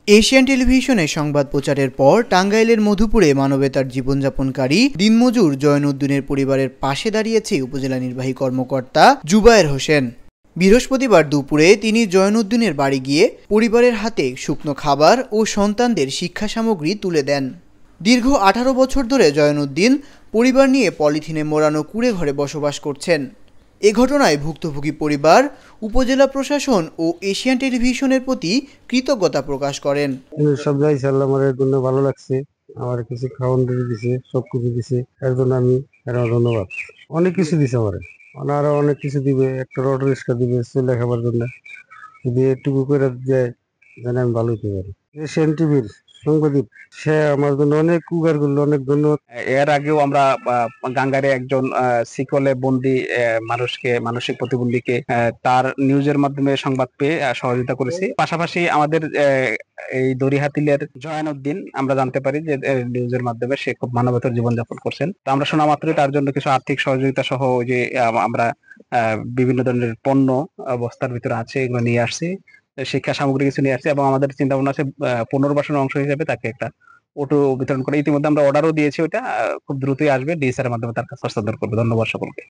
Asian টেলিভিশনে সংবাদ প্রচারের পর টাঙ্গাইলের মধুপুরে মানবেতর জীবনযাপনকারী দিনমজুর জয়নুদ্দিনের পরিবারের পাশে দাঁড়িয়েছে উপজেলা নির্বাহী কর্মকর্তা জুবায়ের হোসেন। বৃহস্পতিবার দুপুরে তিনি জয়নুদ্দিনের বাড়ি গিয়ে পরিবারের হাতে শুকনো খাবার ও সন্তানদের শিক্ষা সামগ্রী তুলে দেন। দীর্ঘ 18 বছর ধরে জয়নুদ্দিন পরিবার নিয়ে পলিথিনে মোড়ানো কুঁড়ে ঘরে বসবাস করছেন। এ ঘটনায় ভুক্তভোগী পরিবার উপজেলা প্রশাসন ও এশিয়ান টেলিভিশনের প্রতি কৃতজ্ঞতা প্রকাশ করেন। সব যাই সাল্লাম, আমার জন্য ভালো লাগছে, আমার কিছু খাওয়ান দিছে, সবকিছু দিছে, এর জন্য আমি ধন্যবাদ। অনেক কিছু দিছে আমার, আরো অনেক কিছু দিবে, একটা অটো রিক্সা দিবে চলে খাবার জন্য। যদি এটুকু করে যায় জানি আমি ভালো হতে পারি। এশিয়ান টিভির সাংবাদিক, সে আমার জন্য অনেক উপকার করলো, অনেক ধন্যবাদ। এর আগেও আমরা গাঙ্গারে একজন সিকলে বন্দী মানুষকে, মানসিক প্রতিবন্ধীকে তার নিউজের মাধ্যমে সংবাদ পেয়ে সহযোগিতা করেছি। পাশাপাশি আমাদের এই দড়িহাতিলের জয়নুদ্দিন আমরা জানতে পারি যে নিউজের মাধ্যমে সে খুব মানবতার জীবনযাপন করছেন। তো আমরা শোনা মাত্রই তার জন্য কিছু আর্থিক সহযোগিতা সহ যে আমরা বিভিন্ন ধরনের পণ্য বস্তার ভিতরে আছে এগুলো নিয়ে আসছি, শিক্ষা সামগ্রী কিছু নিয়ে আসছি এবং আমাদের চিন্তা ভাবনা আছে পুনর্বাসনের অংশ হিসেবে তাকে একটা অটো বিতরণ করে। ইতিমধ্যে আমরা অর্ডারও দিয়েছি, ওইটা খুব দ্রুতই আসবে, ডিএসআর এর মাধ্যমে তার কাছে হস্তান্তর করবে। ধন্যবাদ সকলকে।